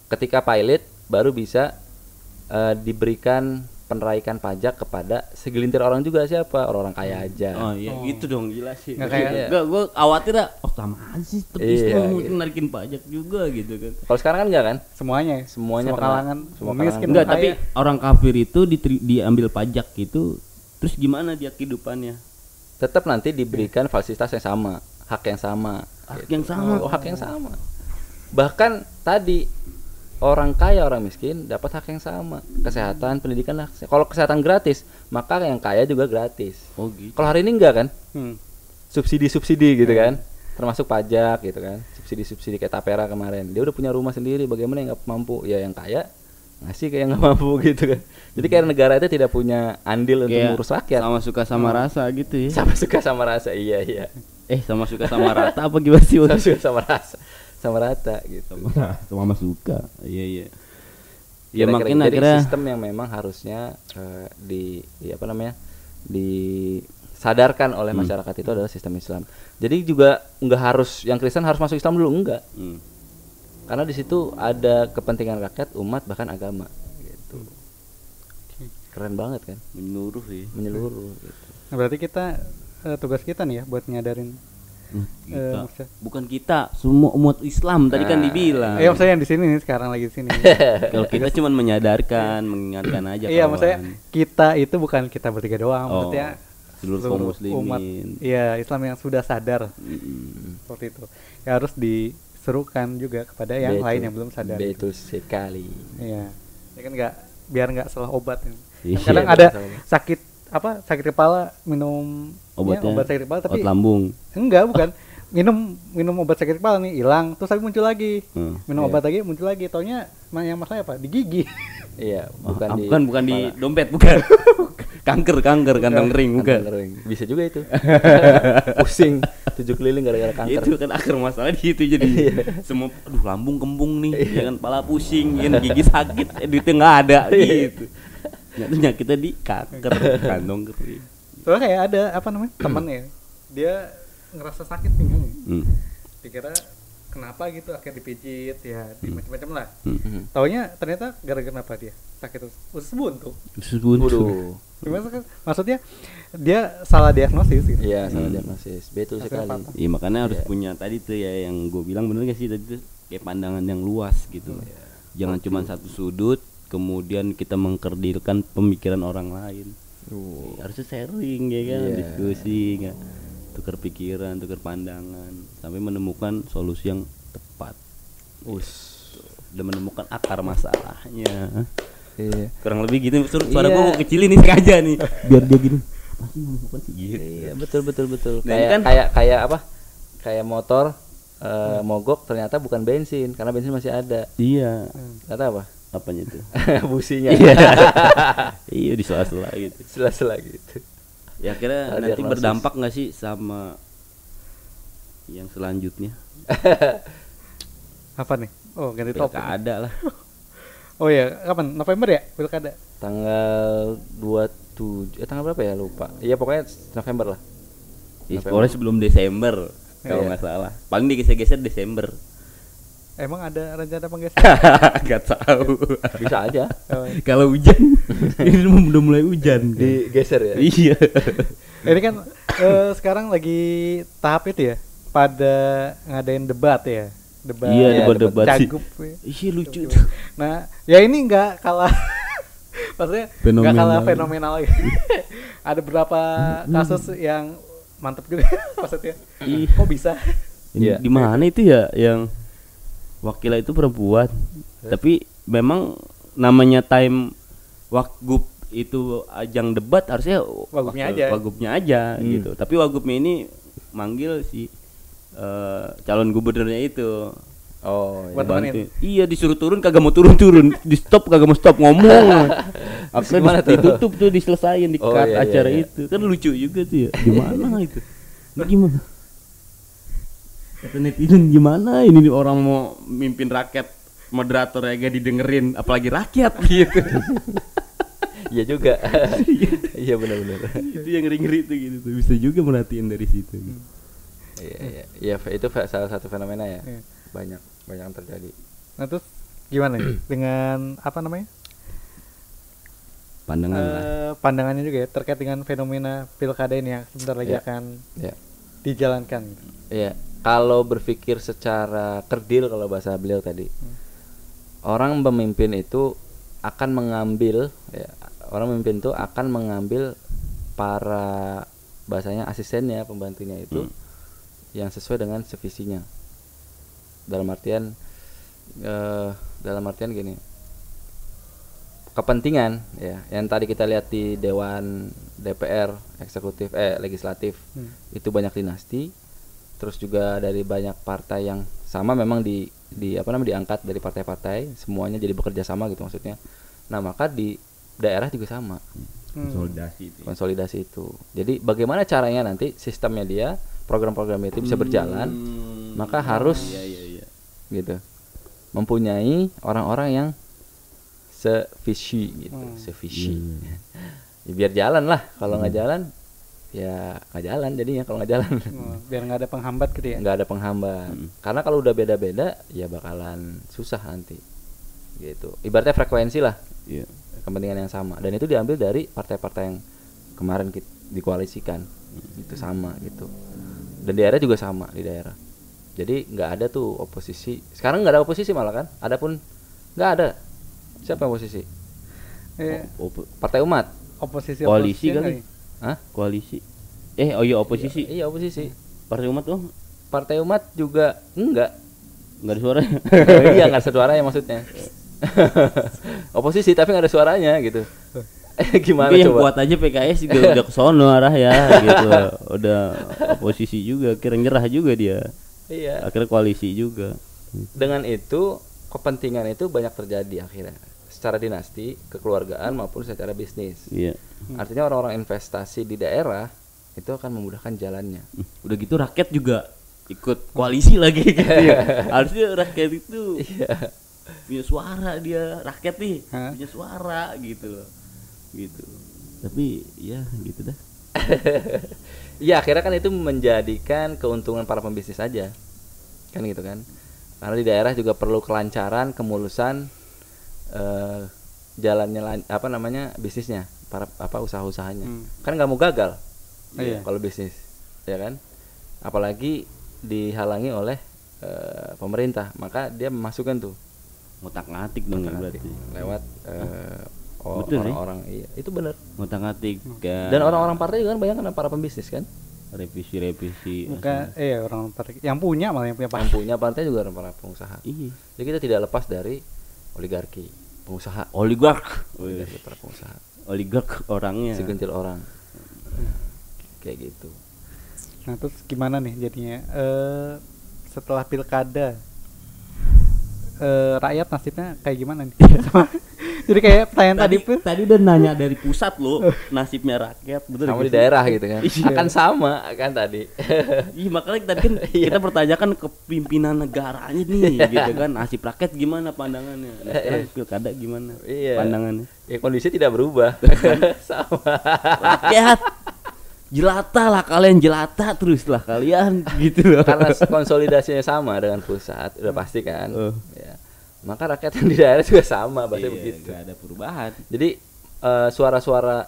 ketika pilot baru bisa diberikan penerikan pajak kepada segelintir orang juga. Siapa? Orang-orang kaya aja. Oh iya gitu dong, gila sih. Nggak kayak- Enggak, gue khawatir dah. Oh sama aja sih, tapi Iya, Islam gitu. narikin pajak juga gitu kan. Kalau sekarang kan enggak kan? Semuanya. Semuanya Semua kena. kalangan. Semua Miskin. kalangan. Enggak, kaya. tapi orang kafir itu diambil pajak gitu. Terus gimana dia kehidupannya? Tetap nanti diberikan fasilitas yang sama, hak yang sama. Hak yang sama. Oh, hak yang sama. Bahkan tadi orang kaya orang miskin dapat hak yang sama, kesehatan, pendidikan lah. Kalau kesehatan gratis, maka yang kaya juga gratis. Oh gitu. Kalau hari ini enggak kan? Hmm. Subsidi gitu kan, termasuk pajak gitu kan, subsidi kayak Tapera kemarin. Dia udah punya rumah sendiri, bagaimana yang nggak mampu? Ya yang kaya ngasih kayak nggak mampu gitu kan. Jadi kayak negara itu tidak punya andil untuk Kayak mengurus rakyat. sama suka sama rasa gitu ya. Sama suka sama rasa, iya. Sama suka sama rata apa gimana sih? Sama suka sama rasa, sama rata gitu. Sama suka. Iya. Ya Kira-kira makin gitu. Jadi akhirnya sistem yang memang harusnya disadarkan oleh masyarakat itu adalah sistem Islam. Jadi juga nggak harus yang Kristen harus masuk Islam dulu, enggak. Karena di situ ada kepentingan rakyat, umat, bahkan agama gitu. Keren banget kan? menyeluruh sih. Menyeluruh gitu. Nah, berarti kita tugas kita nih ya buat nyadarin. Kita. Maksudnya- Bukan kita, semua umat Islam tadi kan dibilang. maksudnya yang di sini nih sekarang lagi di sini. Kalau kita cuma menyadarkan, mengingatkan aja Iya, kawan. maksudnya kita itu bukan kita bertiga doang, Oh, maksudnya seluruh kaum umat. muslimin. Iya, Islam yang sudah sadar seperti itu. Ya harus diserukan juga kepada yang Betul. lain yang belum sadar. Betul sekali. Iya. Ya kan biar nggak salah obat. Kan Iya, kadang betul ada sekali. sakit kepala minum Obatnya obat sakit kepala tapi obat lambung. enggak bukan minum obat sakit kepala nih hilang terus tapi muncul lagi minum Iya. obat lagi muncul lagi taunya yang masalahnya apa di gigi. Iya, Bukan di dompet, bukan. kanker kantong kering, bukan. kantong kering. Bisa juga itu. Pusing 7 keliling gara-gara kanker. Itu kan akar masalah di situ jadi semua aduh lambung kembung nih, ya kan pala pusing, ya kan, gigi sakit, duitnya nggak ada gitu. Nyatanya kita di kanker kantong kering. Soalnya kayak ada teman ya dia ngerasa sakit pinggangnya dikira kenapa gitu akhirnya dipijit ya macam-macam lah. Taunya ternyata gara-gara apa dia sakit usus buntu. Waduh. Gimana kan? Maksudnya dia salah diagnosis gitu. Iya, salah diagnosis. Betul Hasilnya sekali. patah. Iya makanya harus punya tadi tuh ya yang gue bilang bener gak sih tadi tuh kayak pandangan yang luas gitu. Jangan cuma satu sudut kemudian kita mengkerdilkan pemikiran orang lain. Harusnya sharing ya kan, Iya. diskusi nggak tukar pikiran, tukar pandangan sampai menemukan solusi yang tepat. Dan menemukan akar masalahnya. Iya. Kurang lebih gitu. Suara Iya. gue mau kecilin nih sengaja nih biar dia gini. Pasti menemukan sih gitu. Iya, betul. Nah, Kayak kan- kayak apa? Kayak motor mogok ternyata bukan bensin karena bensin masih ada. Iya. Ternyata apa? Apanya tuh? Businya. Iya di sela-sela gitu. Sela-sela gitu. Ya kira Salah nanti diagnosis. berdampak nggak sih sama yang selanjutnya? Apa nih? Oh, ganti topik. Pilkada lah. Oh ya, kapan? November ya pilkada? Tanggal 27 tanggal berapa ya lupa. Iya pokoknya November lah. Ya, pokoknya sebelum Desember kalau Iya. nggak salah. Paling digeser-geser Desember. Emang ada rencana penggeseran? Gak tahu. Bisa aja Oh, Kalau hujan, ini udah mulai hujan. digeser ya. Iya. ini kan sekarang lagi tahap itu ya, pada ngadain debat ya. Debat. Iya, Ya, debat-debat sih. Cagup. Ya. Iya lucu. Nah, ya ini nggak kalah. Maksudnya nggak kalah Fenomenal. fenomenal lagi. Ada beberapa kasus yang mantep juga maksudnya. Ih. Kok bisa? Iya. Di mana itu ya yang wakilnya itu perempuan. Tapi memang namanya time wagub itu ajang debat harusnya Wagubnya wakil- aja. Wagubnya aja gitu. Tapi wagubnya ini manggil si calon gubernurnya itu. Oh iya. Buat temenin. Bantu. Iya disuruh turun kagak mau turun, di stop kagak mau stop ngomong. Gimana Akhirnya tuh? ditutup tuh diselesain di Oh, cut iya, acara iya. itu. Kan lucu juga tuh ya. Gimana itu? Ini gimana? Kata netizen gimana ini nih orang mau mimpin rakyat, moderator ya gak didengerin apalagi rakyat gitu. Iya juga. Iya benar-benar. Itu yang ngeri-ngeri tuh gitu tuh. Bisa juga merhatiin dari situ gitu. Iya, iya, itu salah satu fenomena ya. Iya. Banyak yang terjadi. Nah terus gimana nih dengan apa namanya? Pandangan lah. Pandangannya juga ya terkait dengan fenomena pilkada ini yang sebentar lagi Iya. akan Iya. dijalankan. Gitu. Iya, kalau berpikir secara kerdil kalau bahasa beliau tadi, orang pemimpin itu akan mengambil, ya, orang pemimpin itu akan mengambil para bahasanya asistennya, pembantunya itu yang sesuai dengan sevisinya. Dalam artian gini, kepentingan ya, yang tadi kita lihat di Dewan DPR, eksekutif, legislatif, itu banyak dinasti. Terus juga dari banyak partai yang sama memang diangkat dari partai-partai, semuanya jadi bekerja sama gitu maksudnya. Nah, maka di daerah juga sama. Konsolidasi itu. Konsolidasi itu. Jadi bagaimana caranya nanti sistemnya dia, program-program itu bisa berjalan, maka harus Iya iya iya. gitu. Mempunyai orang-orang yang sevisi gitu, sevisi. Ya, biar jalan lah. Kalau nggak jalan ya nggak jalan jadinya kalau nggak jalan. Biar nggak ada penghambat gitu ya. Nggak ada penghambat. Karena kalau udah beda-beda ya bakalan susah nanti. Gitu. Ibaratnya frekuensi lah. Iya. Kepentingan yang sama, dan itu diambil dari partai-partai yang kemarin dikoalisikan. Itu sama gitu. Dan di daerah juga sama di daerah. Jadi nggak ada tuh oposisi. Sekarang nggak ada oposisi malah kan? Adapun nggak ada. Siapa yang oposisi? Partai Umat. Oposisi Koalisi oposisi kali. nih. Hah? Koalisi. Oh iya oposisi. Iya oposisi. Partai Umat tuh Partai Umat juga enggak. nggak ada suaranya. Iya nggak ada suaranya maksudnya. Oposisi tapi nggak ada suaranya gitu. Gimana Tapi yang coba? kuat aja PKS juga udah kesono arah ya gitu. Udah oposisi juga, kira nyerah juga dia. Iya. Akhirnya koalisi juga. Dengan itu kepentingan itu banyak terjadi akhirnya secara dinasti, kekeluargaan maupun secara bisnis. Iya. Artinya orang-orang investasi di daerah itu akan memudahkan jalannya. Udah gitu rakyat juga ikut koalisi lagi gitu ya. Harusnya rakyat itu punya suara, dia rakyat nih punya suara gitu loh. Gitu. Tapi ya gitu dah. Iya, akhirnya kan itu menjadikan keuntungan para pembisnis saja. Kan gitu kan. Karena di daerah juga perlu kelancaran, kemulusan jalannya bisnisnya, para usaha-usahanya. Kan nggak mau gagal. Iya. Kalau bisnis, ya kan? Apalagi dihalangi oleh pemerintah, maka dia memasukkan tuh Ngotak-ngatik dong ya berarti. lewat Betul, orang-orang. Iya, itu benar. Ngotak-ngatik Dan orang-orang partai juga kan banyak kan para pembisnis kan? revisi. Bukan orang partai yang punya malah yang punya Yang punya partai juga para pengusaha. Iya. Jadi kita tidak lepas dari oligarki, pengusaha, Oligark. oligarki para pengusaha, Oligark orangnya. segentil orang. Kayak gitu. Nah terus gimana nih jadinya setelah pilkada rakyat nasibnya kayak gimana nih? Jadi kayak pertanyaan Tadi udah nanya dari pusat loh nasibnya rakyat, betul Sama di daerah gitu kan. Iya. Akan sama kan tadi. Iya makanya tadi kan kita pertanyakan kepimpinan negaranya nih gitu kan, nasib rakyat gimana pandangannya. Nah, sekarang pilkada gimana Iya. pandangannya? Ya kondisi tidak berubah. Sama. Rakyat jelata lah kalian, jelata terus lah kalian gitu loh. Karena konsolidasinya sama dengan pusat, udah pasti kan. Ya. Maka rakyat yang di daerah juga sama, bahasanya begitu. Gak ada perubahan. Jadi suara-suara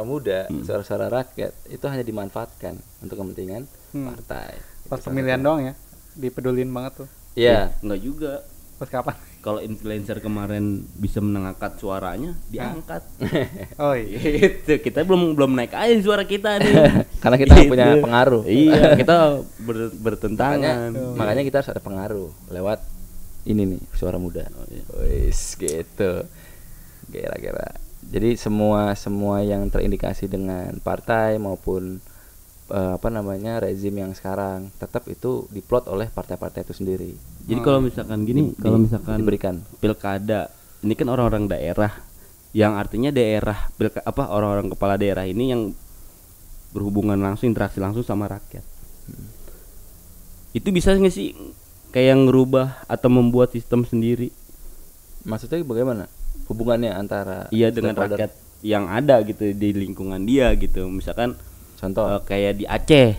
muda, suara-suara rakyat itu hanya dimanfaatkan untuk kepentingan partai. Pas pemilihan doang ya, dipedulin banget tuh. Iya. Enggak juga. Pas kapan? Kalau influencer kemarin bisa mengangkat suaranya, diangkat. Oh iya. Gitu. Kita belum naik aja suara kita nih. Karena kita Gitu. punya pengaruh. Iya, kita bertentangan. Makanya kita harus ada pengaruh lewat ini nih, suara muda. Oh, iya. Wis gitu. Kira-kira. Jadi semua yang terindikasi dengan partai maupun rezim yang sekarang tetap itu diplot oleh partai-partai itu sendiri. Jadi kalau misalkan gini, kalau misalkan diberikan pilkada, ini kan orang-orang daerah, yang artinya daerah orang-orang kepala daerah ini yang berhubungan langsung, interaksi langsung sama rakyat. Itu bisa nggak sih kayak ngerubah atau membuat sistem sendiri? Maksudnya bagaimana hubungannya antara dengan rakyat yang ada gitu di lingkungan dia gitu. Misalkan contoh kayak di Aceh,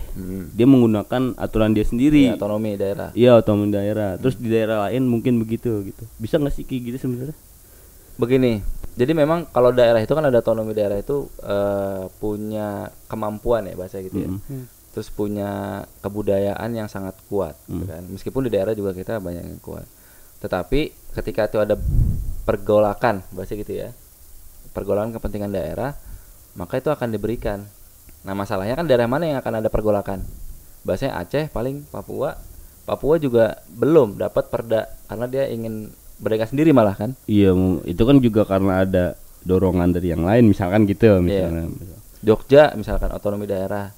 dia menggunakan aturan dia sendiri. Ya, otonomi daerah. Iya, otonomi daerah. Terus di daerah lain mungkin begitu gitu. Bisa nggak sih kayak gitu sebenarnya? Begini, jadi memang kalau daerah itu kan ada otonomi daerah itu punya kemampuan ya bahasa gitu ya. Terus punya kebudayaan yang sangat kuat, gitu kan. Meskipun di daerah juga kita banyak yang kuat. Tetapi ketika itu ada pergolakan bahasa gitu ya, pergolakan kepentingan daerah, maka itu akan diberikan. Nah masalahnya kan daerah mana yang akan ada pergolakan? Bahasanya Aceh, paling Papua juga belum dapat perda karena dia ingin berdeka sendiri malah kan. Iya, itu kan juga karena ada dorongan dari yang lain misalkan gitu misalnya. Jogja misalkan otonomi daerah.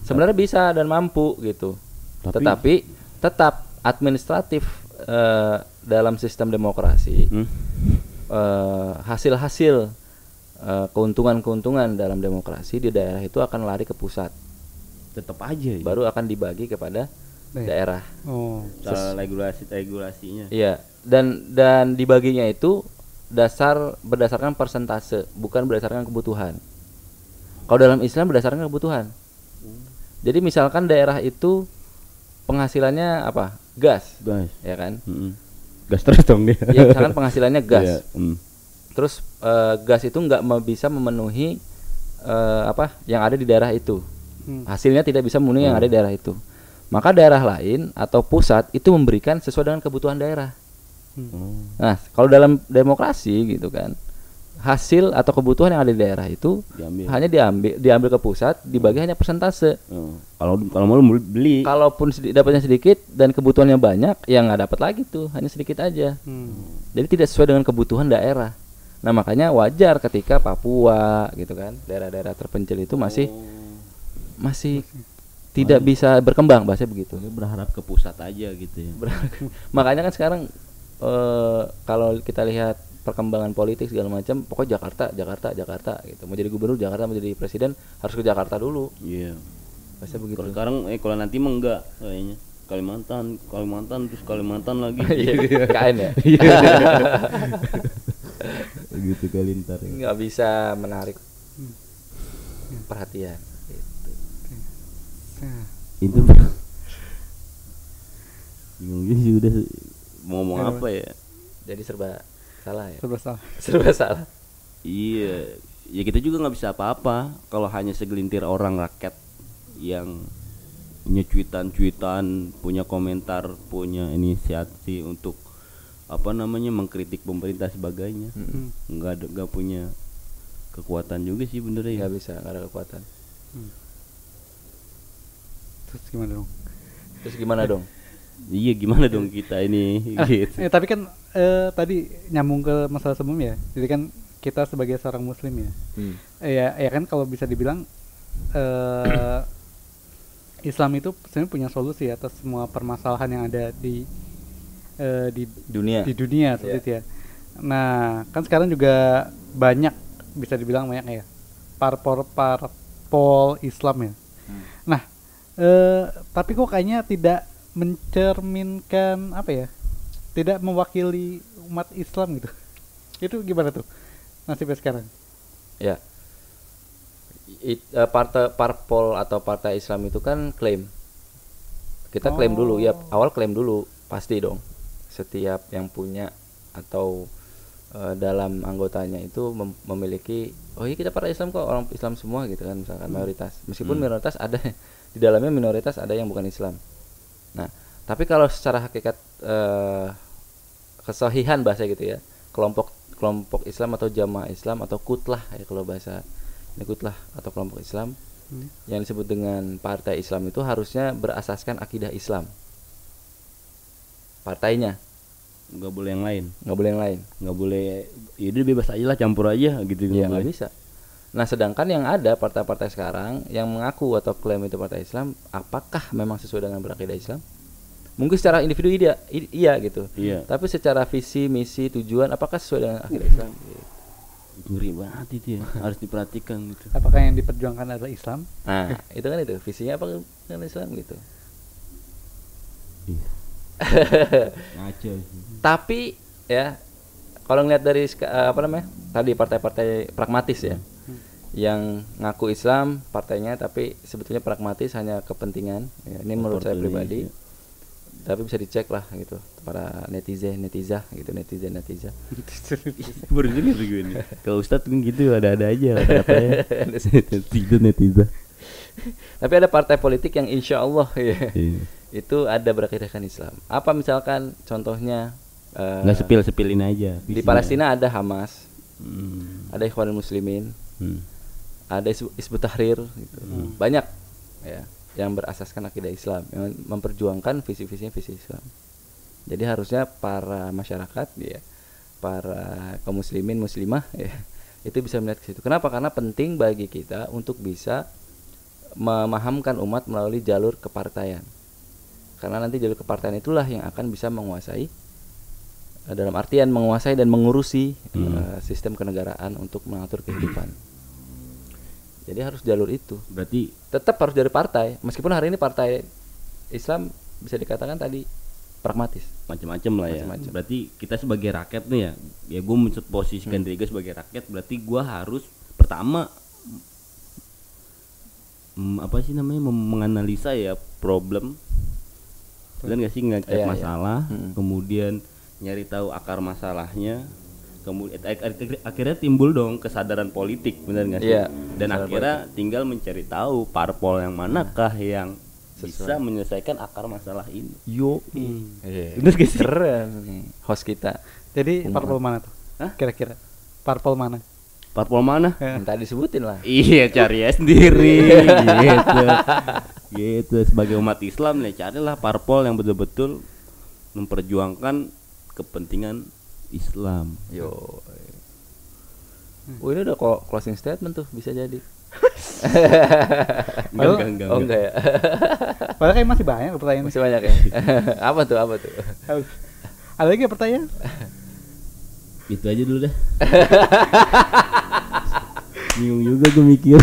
Sebenarnya bisa dan mampu gitu. Tetapi tetap administratif dalam sistem demokrasi hasil-hasil keuntungan-keuntungan dalam demokrasi di daerah itu akan lari ke pusat. Tetap aja. Baru akan dibagi kepada daerah. Oh. Regulasinya. Iya. Dan dibaginya itu berdasarkan persentase, bukan berdasarkan kebutuhan. Kalau dalam Islam berdasarkan kebutuhan. Jadi misalkan daerah itu penghasilannya apa? Gas. Ya kan? Gas terus dong dia. Ya, misalkan penghasilannya gas. Yeah. Terus gas itu nggak bisa memenuhi yang ada di daerah itu. Hasilnya tidak bisa memenuhi yang ada di daerah itu. Maka daerah lain atau pusat itu memberikan sesuai dengan kebutuhan daerah. Nah, kalau dalam demokrasi gitu kan, hasil atau kebutuhan yang ada di daerah itu hanya diambil ke pusat, dibagi hanya persentase. Kalau mau beli, kalaupun dapatnya sedikit dan kebutuhannya banyak, ya nggak dapat lagi tuh, hanya sedikit aja. Jadi tidak sesuai dengan kebutuhan daerah. Nah makanya wajar ketika Papua gitu kan, daerah-daerah terpencil itu masih tidak bisa berkembang, bahasa begitu. Berharap ke pusat aja gitu ya. Makanya kan sekarang kalau kita lihat perkembangan politik segala macam, pokoknya Jakarta gitu. Mau jadi gubernur Jakarta, mau jadi presiden harus ke Jakarta dulu. Iya. Bahasa begitu. Kalau sekarang kalau nanti mah enggak kayaknya. Kalimantan terus Kalimantan lagi. KN ya. Begitu kali ntar ya. Nggak bisa menarik perhatian gitu. Itu bingung sih udah mau ngomong apa ya. Jadi serba salah ya. Serba salah. Iya, ya kita juga nggak bisa apa-apa kalau hanya segelintir orang rakyat yang punya cuitan, punya komentar, punya inisiasi untuk mengkritik pemerintah sebagainya. Nggak punya kekuatan juga sih bener ya. Nggak bisa, nggak ada kekuatan. Terus gimana dong? Iya, gimana dong kita ini gitu. Tapi kan tadi nyambung ke masalah sebelumnya. Jadi kan kita sebagai seorang muslim ya. Ya kan kalau bisa dibilang Islam itu sebenarnya punya solusi atas semua permasalahan yang ada di dunia seperti itu ya. Nah, kan sekarang juga bisa dibilang banyak ya parpol Islam ya. Nah, tapi kok kayaknya tidak mencerminkan tidak mewakili umat Islam gitu. Itu gimana tuh nasibnya sekarang? Ya, Partai parpol atau partai Islam itu kan klaim. Kita klaim dulu ya, awal klaim dulu pasti dong. Setiap yang punya atau dalam anggotanya itu memiliki, oh iya kita partai Islam kok, orang Islam semua gitu kan, misalkan mayoritas. Meskipun minoritas ada di dalamnya, minoritas ada yang bukan Islam. Nah, tapi kalau secara hakikat kesahihan bahasa gitu ya, kelompok Islam atau jamaah Islam atau kutlah ya kalau bahasa ini, kutlah atau kelompok Islam yang disebut dengan partai Islam itu harusnya berasaskan akidah Islam partainya, nggak boleh yang lain, nggak boleh, ya udah bebas aja lah, campur aja gitu. Ya nggak bisa. Nah sedangkan yang ada partai-partai sekarang yang mengaku atau klaim itu partai Islam, apakah memang sesuai dengan berakidah Islam? Mungkin secara individu iya gitu. Iya. Tapi secara visi, misi, tujuan, apakah sesuai dengan akidah Islam? Ngeri banget itu ya, harus diperhatikan gitu. Apakah yang diperjuangkan adalah Islam? Nah itu kan itu visinya apa dengan Islam gitu. Iya. Ngaco sih. Tapi ya kalau ngeliat dari tadi partai-partai pragmatis ya, yang ngaku Islam partainya tapi sebetulnya pragmatis, hanya kepentingan ya, ini menurut saya pribadi. Tapi bisa dicek lah gitu para netizen gitu. Baru denger gue ini. Kalau Ustadz kan gitu ada-ada aja kata-katanya. netizen. Tapi ada partai politik yang insya Allah ya, itu ada berakidahkan Islam. Apa misalkan contohnya nggak sepilin aja. Di Palestina ada Hamas, ada Ikhwanul Muslimin, ada Hizbut Tahrir gitu. Banyak ya yang berasaskan akidah Islam, yang memperjuangkan visi Islam. Jadi harusnya para masyarakat ya, para kaum muslimin muslimah ya, itu bisa melihat ke situ. Kenapa? Karena penting bagi kita untuk bisa memahamkan umat melalui jalur kepartaian. Karena nanti jalur kepartaian itulah yang akan bisa menguasai, dalam artian menguasai dan mengurusi sistem kenegaraan untuk mengatur kehidupan. Jadi harus jalur itu. Berarti tetap harus dari partai. Meskipun hari ini partai Islam bisa dikatakan tadi pragmatis, macam-macam lah ya. Berarti kita sebagai rakyat nih ya gue posisikan diri gue sebagai rakyat. Berarti gue harus pertama menganalisa ya problem, dan nggak sih ngecek masalah, kemudian nyari tahu akar masalahnya. Kemudian akhirnya timbul dong kesadaran politik, benar nggak sih? Dan akhirnya tinggal mencari tahu parpol yang manakah yang bisa menyelesaikan akar masalah ini. Bener gak sih? Keren nih host kita. Jadi parpol mana tuh? Kira-kira parpol mana? Minta disebutin lah. Iya, cari ya sendiri gitu. Sebagai umat Islam nih, carilah parpol yang betul-betul memperjuangkan kepentingan Islam. Ini udah closing statement tuh, bisa jadi. Enggak. Enggak ya. Padahal kayak masih banyak pertanyaan. Masih banyak ya. Apa tuh? Ada lagi pertanyaan? Itu aja dulu dah. Bingung juga gue mikir.